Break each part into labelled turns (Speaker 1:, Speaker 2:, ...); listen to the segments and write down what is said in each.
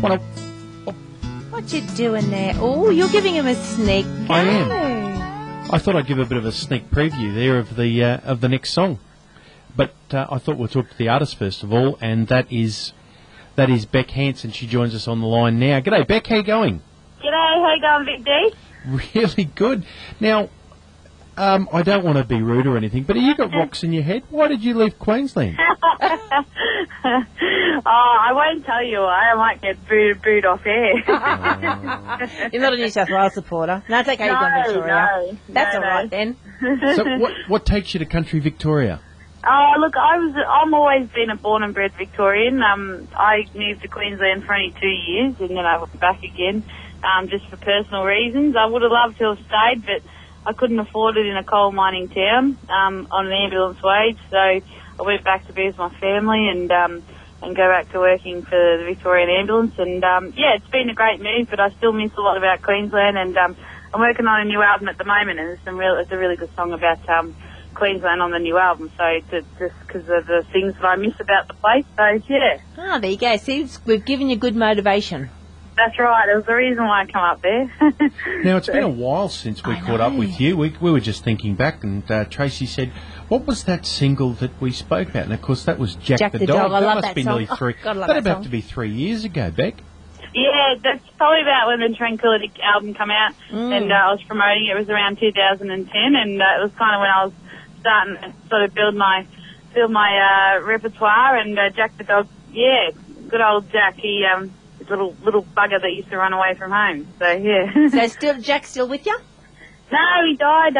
Speaker 1: Well,
Speaker 2: What you doing there? Oh, you're giving him a sneak.
Speaker 1: I am. I thought I'd give a bit of a sneak preview there of the next song, but I thought we'd talk to the artist first of all, and that is Bec Hance, and she joins us on the line now. G'day, Bec. How you going?
Speaker 3: G'day, how you going, Big D?
Speaker 1: Really good. Now, I don't want to be rude or anything, but have you got rocks in your head? Why did you leave Queensland?
Speaker 3: I won't tell you why. I might get booed off air.
Speaker 2: You're not a New South Wales supporter. No, it's okay, you're from Victoria.
Speaker 3: No,
Speaker 2: That's all right then.
Speaker 1: So what takes you to country Victoria?
Speaker 3: Look, I'm always been a born and bred Victorian. I moved to Queensland for only 2 years, and then I went back again, just for personal reasons. I would have loved to have stayed, but I couldn't afford it in a coal mining town on an ambulance wage, so I went back to be with my family and go back to working for the Victorian Ambulance. And yeah, it's been a great move, but I still miss a lot about Queensland. And I'm working on a new album at the moment, and it's a really good song about Queensland on the new album. So just because of the things that I miss about the place. So yeah.
Speaker 2: Ah, there you go. See, we've given you good motivation.
Speaker 3: That's right. There's the reason why I come up there.
Speaker 1: Now, it's been a while since we caught up with you. We were just thinking back, and Tracy said, what was that single that we spoke about? And, of course, that was Jack the Dog.
Speaker 2: I love
Speaker 1: must
Speaker 2: that
Speaker 1: be
Speaker 2: song.
Speaker 1: nearly three.
Speaker 2: God, I love
Speaker 1: That'd
Speaker 2: that
Speaker 1: have
Speaker 2: song.
Speaker 1: to be 3 years ago, Bec.
Speaker 3: Yeah, that's probably about when the Tranquility album came out, and I was promoting it. It was around 2010, and it was kind of when I was starting to sort of build my repertoire. And Jack the Dog, yeah, good old Jack. He little bugger that used to run away from home. So yeah.
Speaker 2: So Jack's still with you?
Speaker 3: No, he died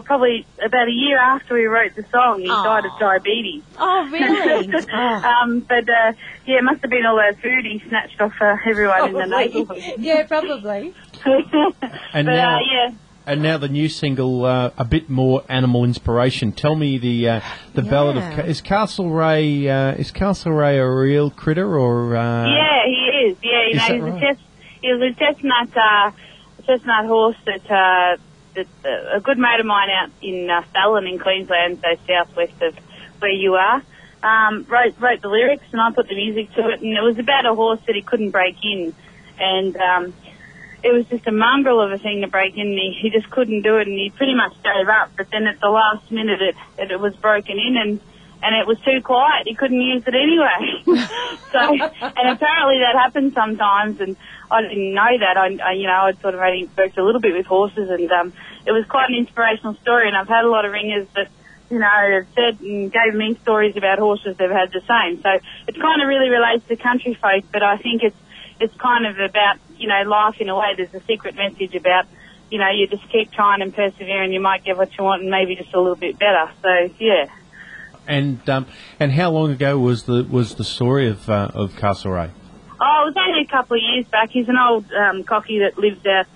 Speaker 3: probably about a year after we wrote the song. He died of diabetes.
Speaker 2: Oh, really?
Speaker 3: But yeah, it must have been all that food he snatched off everyone in the neighbourhood.
Speaker 2: Yeah, probably.
Speaker 1: And And now the new single, a bit more animal inspiration. Tell me the ballad of is Castlereagh a real critter or?
Speaker 3: Yeah, he is. Yeah, he was a chestnut horse that a good mate of mine out in Fallon in Queensland, so southwest of where you are, wrote the lyrics, and I put the music to it, and it was about a horse that he couldn't break in, and it was just a mongrel of a thing to break in. He just couldn't do it, and he pretty much gave up. But then at the last minute, it was broken in, and it was too quiet. He couldn't use it anyway. And apparently that happens sometimes, and I didn't know that. I'd sort of only worked a little bit with horses, and it was quite an inspirational story. And I've had a lot of ringers that, have said and gave me stories about horses that have had the same. So it kind of really relates to country folk, but I think it's kind of about, life in a way. There's a secret message about, you just keep trying and persevere, and you might get what you want, and maybe just a little bit better. So yeah.
Speaker 1: And how long ago was the story of Castlereagh?
Speaker 3: Oh, it was only a couple of years back. He's an old cocky that lives out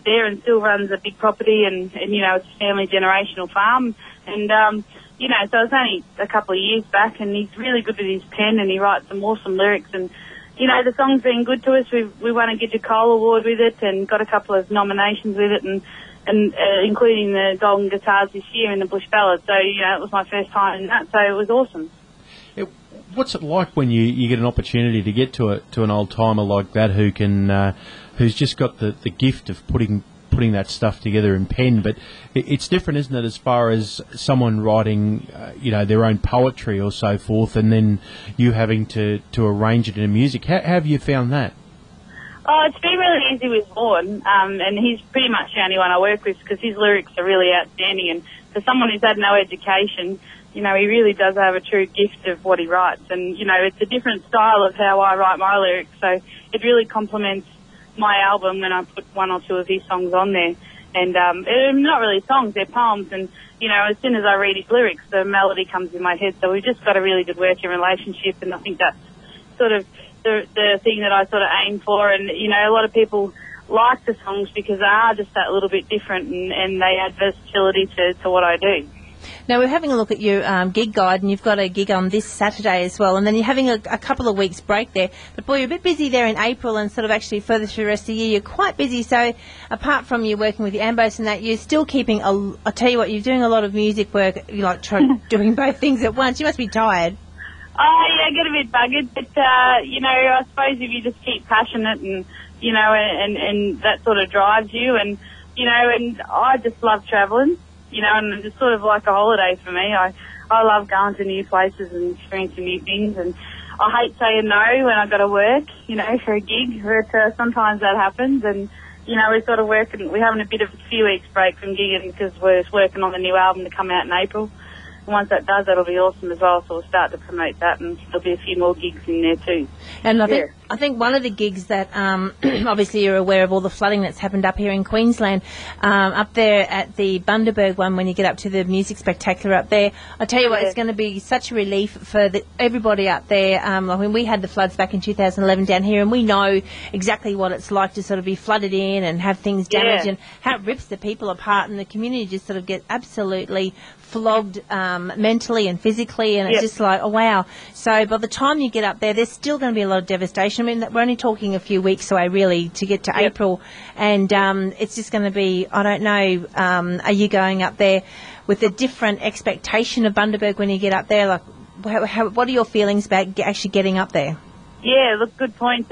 Speaker 3: there and still runs a big property, and it's a family generational farm. And so it was only a couple of years back, and he's really good with his pen, and he writes some awesome lyrics. And the song's been good to us. We won a Gidget Cole Award with it, and got a couple of nominations with it, and including the Golden Guitars this year in the Bush Ballad. So it was my first time in that, so it was awesome.
Speaker 1: What's it like when you get an opportunity to get to an old timer like that who's just got the gift of putting that stuff together in pen? But it's different, isn't it, as far as someone writing their own poetry or so forth, and then you having to arrange it in music. How have you found that?
Speaker 3: Oh, it's been really easy with Vaughan, and he's pretty much the only one I work with because his lyrics are really outstanding. And for someone who's had no education, he really does have a true gift of what he writes. And, it's a different style of how I write my lyrics, so it really complements my album when I put one or two of his songs on there. And they're not really songs, they're poems. And, as soon as I read his lyrics, the melody comes in my head. So we've just got a really good working relationship, and I think that's sort of the thing that I sort of aim for. And, a lot of people like the songs because they are just that little bit different, and they add versatility to what I do.
Speaker 2: Now, we're having a look at your gig guide, and you've got a gig on this Saturday as well, and then you're having a couple of weeks break there. But, boy, you're a bit busy there in April and sort of actually further through the rest of the year. You're quite busy, so apart from you working with the Ambos and that, you're still keeping, I'll tell you what, you're doing a lot of music work. You like doing both things at once. You must be tired.
Speaker 3: Oh, yeah, I get a bit buggered, but, you know, I suppose if you just keep passionate and, you know, and that sort of drives you and, you know, and I just love travelling, you know, and it's sort of like a holiday for me. I love going to new places and experiencing new things, and I hate saying no when I've got to work, you know, for a gig, but sometimes that happens, and, you know, we're sort of working, we're having a bit of a few weeks break from gigging because we're working on the new album to come out in April. And once that does, that'll be awesome as well, so we'll start to promote that, and there'll be a few more gigs in there too.
Speaker 2: And I think one of the gigs that, obviously you're aware of all the flooding that's happened up here in Queensland, up there at the Bundaberg one, when you get up to the music spectacular up there, I tell you what, it's going to be such a relief for everybody up there. I mean, we had the floods back in 2011 down here, and we know exactly what it's like to sort of be flooded in and have things damaged, and how it rips the people apart, and the community just sort of get absolutely flogged mentally and physically, and it's just like, oh wow. So by the time you get up there, there's still going to be a lot of devastation. I mean, we're only talking a few weeks away really to get to April, and it's just going to be, I don't know, are you going up there with a different expectation of Bundaberg when you get up there? Like, what are your feelings about actually getting up there?
Speaker 3: Yeah, look, good point.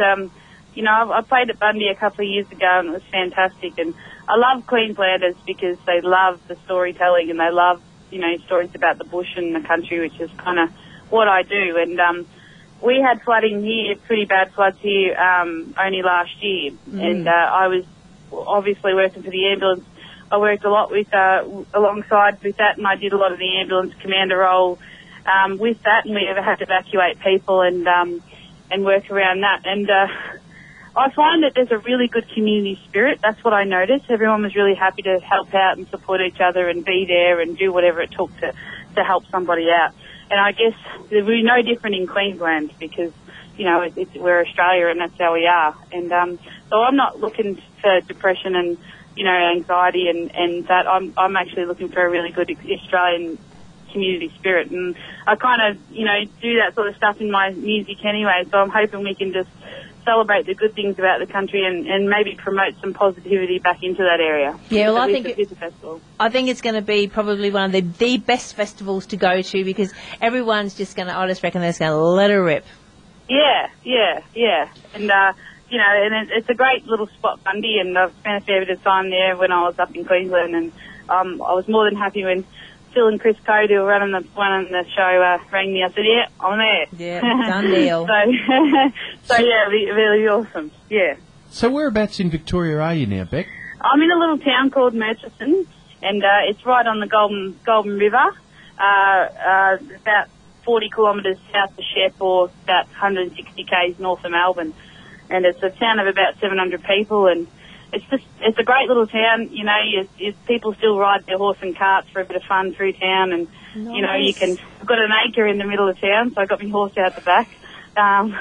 Speaker 3: You know, I played at Bundy a couple of years ago, and it was fantastic, and I love Queenslanders because they love the storytelling, and they love, you know, stories about the bush and the country, which is kind of what I do. And we had flooding here, pretty bad floods here, only last year. And I was obviously working for the ambulance. I worked a lot with alongside with that, and I did a lot of the ambulance commander role with that, and we ever had to evacuate people and work around that. And I find that there's a really good community spirit. That's what I noticed. Everyone was really happy to help out and support each other and be there and do whatever it took to help somebody out. And I guess we're no different in Queensland because, you know, we're Australia and that's how we are. And so I'm not looking for depression and, you know, anxiety and that. I'm actually looking for a really good Australian community spirit. And I kind of, you know, do that sort of stuff in my music anyway. So I'm hoping we can just celebrate the good things about the country and maybe promote some positivity back into that area.
Speaker 2: Yeah, well, I think it's going to be probably one of the best festivals to go to because everyone's just going to, I just reckon they're just going to let her rip.
Speaker 3: Yeah. And, you know, and it's a great little spot, Bundy, and I've spent a fair bit of time there when I was up in Queensland, and I was more than happy when Phil and Chris Code, who were running the show, rang me. I said, yeah, I'm there.
Speaker 2: Yeah, done deal.
Speaker 3: so yeah, really awesome. Yeah.
Speaker 1: So whereabouts in Victoria are you now, Bec?
Speaker 3: I'm in a little town called Murchison, and it's right on the Golden River, about 40 kilometres south of Shep, or about 160 k's north of Melbourne. And it's a town of about 700 people, and it's a great little town. You know, people still ride their horse and carts for a bit of fun through town, and nice. You know, I've got an acre in the middle of town, so I got my horse out the back. And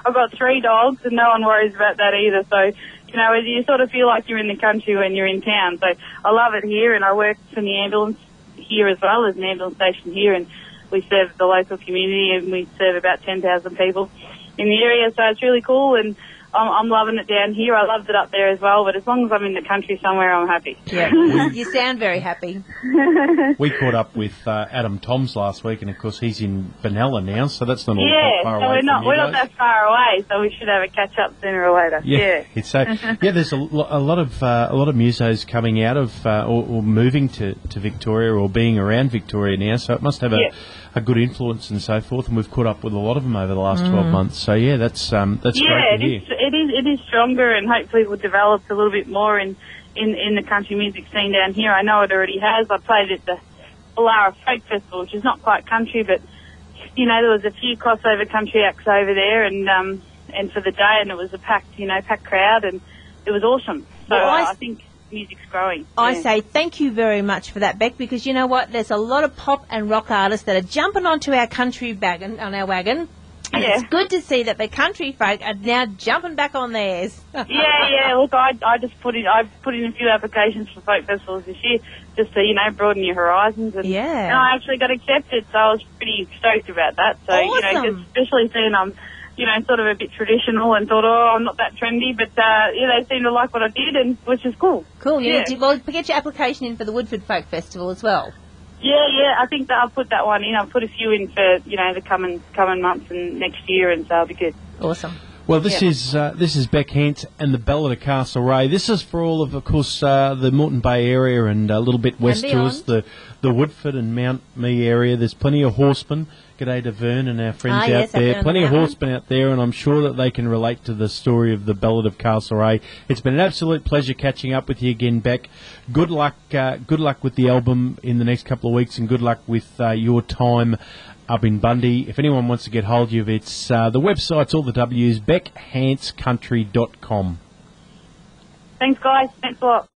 Speaker 3: I've got 3 dogs, and no one worries about that either. So, you know, you sort of feel like you're in the country when you're in town. So I love it here, and I work for the ambulance here as well. There's an ambulance station here, and we serve the local community, and we serve about 10,000 people in the area. So it's really cool, and I'm loving it down here. I loved it up there as well, but as long as I'm in the country somewhere, I'm happy.
Speaker 2: Yeah, you sound very happy.
Speaker 1: We caught up with Adam Toms last week, and of course he's in Benalla now, so that's not all far away.
Speaker 3: Yeah, so we're not that far away, so we should have a catch up sooner or later. Yeah.
Speaker 1: There's a lot of musos coming out of or moving to Victoria or being around Victoria now, so it must have a good influence and so forth. And we've caught up with a lot of them over the last 12 months. So yeah, that's great to hear.
Speaker 3: It is stronger, and hopefully will develop a little bit more in the country music scene down here. I know it already has. I played at the Ballara Folk Festival, which is not quite country, but you know, there was a few crossover country acts over there, and for the day, and it was a packed crowd, and it was awesome. So I think music's growing.
Speaker 2: I say thank you very much for that, Bec, because you know what? There's a lot of pop and rock artists that are jumping onto our country wagon. And it's good to see that the country folk are now jumping back on theirs.
Speaker 3: Yeah. Look, I just put in a few applications for folk festivals this year just to, you know, broaden your horizons. And I actually got accepted, so I was pretty stoked about that. So,
Speaker 2: awesome.
Speaker 3: You know, especially seeing I'm, you know, sort of a bit traditional and thought, I'm not that trendy, but, they seem to like what I did, and which is cool.
Speaker 2: Cool. Well, get your application in for the Woodford Folk Festival as well.
Speaker 3: Yeah. I think that I'll put that one in. I'll put a few in for the coming months and next year, and so it'll be good.
Speaker 2: Awesome.
Speaker 1: Well, this is Bec Hance and the Ballad of Castlereagh. This is for all of course, the Moreton Bay area and a little bit west to us, the Woodford and Mount Mee area. There's plenty of horsemen. G'day to Vern and our friends out there. Plenty of horsemen out there, and I'm sure that they can relate to the story of the Ballad of Castlereagh. It's been an absolute pleasure catching up with you again, Bec. Good luck with the album in the next couple of weeks, and good luck with your time up in Bundy. If anyone wants to get hold of you, it's the website's all the W's, BecHanceCountry.com.
Speaker 3: Thanks, guys. Thanks a lot.